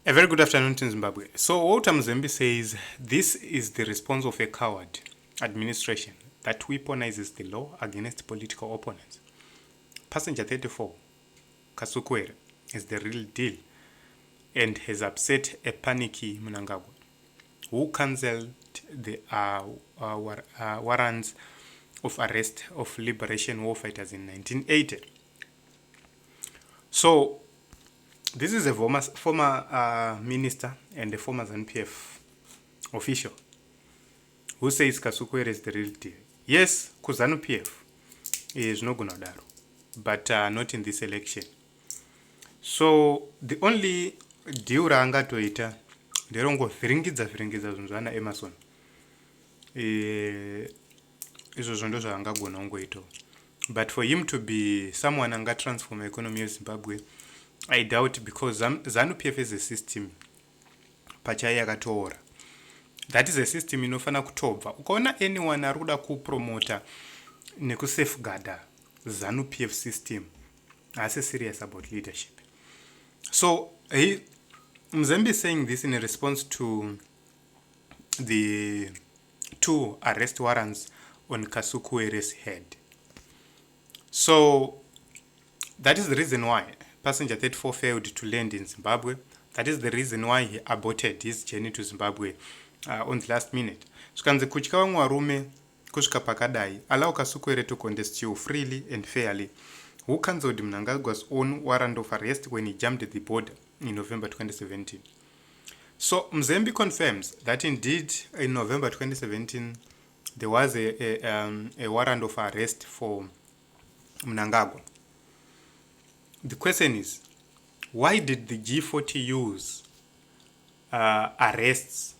A very good afternoon to Zimbabwe. So, what Mzembi says, this is the response of a coward administration that weaponizes the law against political opponents. Passenger 34, Kasukuwere, is the real deal and has upset a panicky Mnangagwa, who cancelled the warrants of arrest of liberation war fighters in 1980. So, this is a former minister and a former ZANU-PF official who says Kasukuwere is the real deal. Yes, ZANU-PF is no gunadaro, but not in this election. So the only deal raangatoita nderongovhiringidza zvinhu zvana Emerson. Izvo ndo zvaangagona kungoitawo. But for him to be someone angatransform economy of Zimbabwe, I doubt, because ZANU-PF is a system pachai yakatoora. That is a system inofana kutobva. Ukaona anyone ari kuda kupromota nekusafeguarda ZANU-PF system, asi serious about leadership. So Mzembi is saying this in a response to the 2 arrest warrants on Kasukuwere's head. So that is the reason why Passenger 34 failed to land in Zimbabwe. That is the reason why he aborted his journey to Zimbabwe on the last minute. Zvikanzi kutya vamwe varume kusvika pakadai, allow Kasukuwere to contest you freely and fairly, who cancelled Mnangagwa's own warrant of arrest when he jumped the border in November 2017. So Mzembi confirms that indeed in November 2017 there was a warrant of arrest for Mnangagwa. The question is, why did the G40 use arrests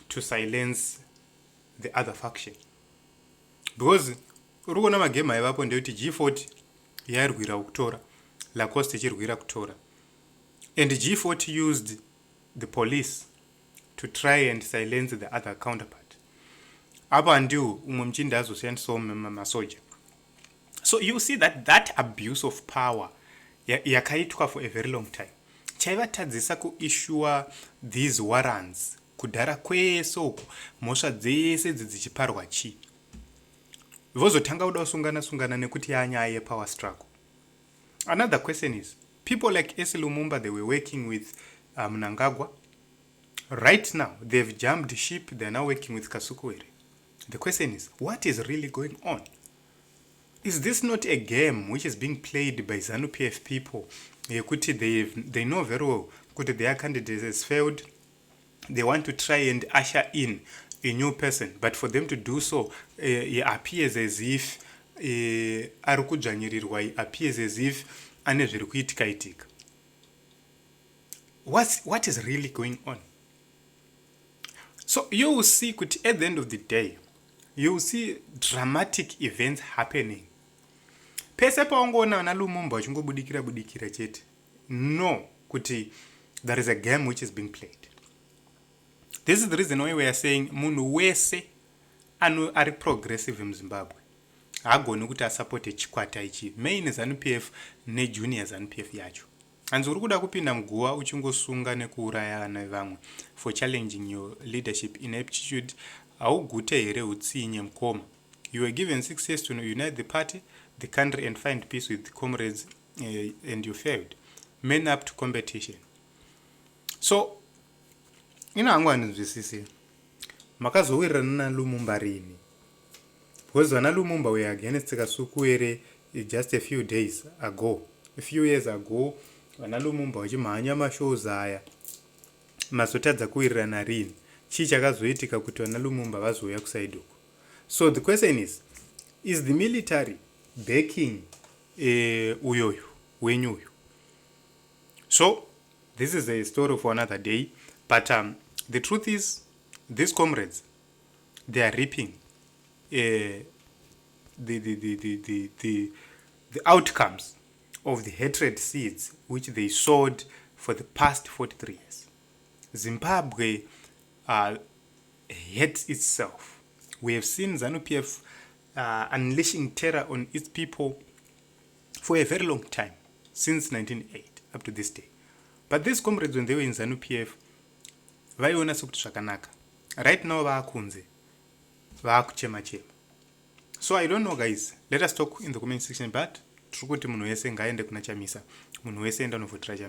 to silence the other faction? Because urikuona magema aivapo ndekuti G40 yairwira kutora, Lacoste ichirwira kutora, and G40 used the police to try and silence the other counterpart. Apa ndio umwe mchindi azoshandisawo masoja. So you see that abuse of power yakaitwa for a very long time. Chaivatadzisa kuissue these warrants kudhara kwese uko, mhosva dzese dzichiparwa chi. Vozotanga kuda kusungana nekuti yanyaya yepower struggle. Another question is, people like Esi Lumumba, they were working with Mnangagwa. Right now, they've jumped ship, they're now working with Kasukuwere. The question is, what is really going on? Is this not a game which is being played by ZANU-PF people? They know very well that their candidate has failed. They want to try and usher in a new person, but for them to do so, it appears as if appears as if what is really going on? So you will see at the end of the day, you will see dramatic events happening. Pese paongoona ana Lumumba uchingobudikira chete. No, kuti there is a game which is being played. This is the reason why we are saying munhu wese ari progressive in Zimbabwe hagoni kuti asupporte chikwata ichi, main ZANU-PF nejunior ZANU-PF yacho. Hanzi uri kuda kupinda mguwa uchingosunga nekuuraya nevamwe for challenging your leadership ineptitude. Haugute here utsinye mkoma. You were given 6 years to unite the party, the country, and find peace with the comrades, and you failed. Men up to competition. So hangu hanzwisisi makazowirirana naLumumba rini? Because vana Lumumba were against Kasukuwere just a few days ago, a few years ago. Vana Lumumba vachimhanya mashows aya mazotadza kuwirirana rini? Chii chakazoitika kuti vana Lumumba vazouya kusaidi uko? So the question is the military backing uyoyo wenyuyo? So this is a story for another day, but the truth is, these comrades, they are reaping the outcomes of the hatred seeds which they sowed for the past 43 years. Zimbabwe hates itself. We have seen ZANU-PF unleashing terror on its people for a very long time, since 1998 up to this day. but these comrades when they were in ZANU-PF vaiona sekuti zvakanaka. Right now vaakunze vaakuchema chema. So I don't know guys, let us talk in the comment section, but tiri kuti munhu wese ngaende kuna Chamisa, munhu wese enda unovhotera Chamisa.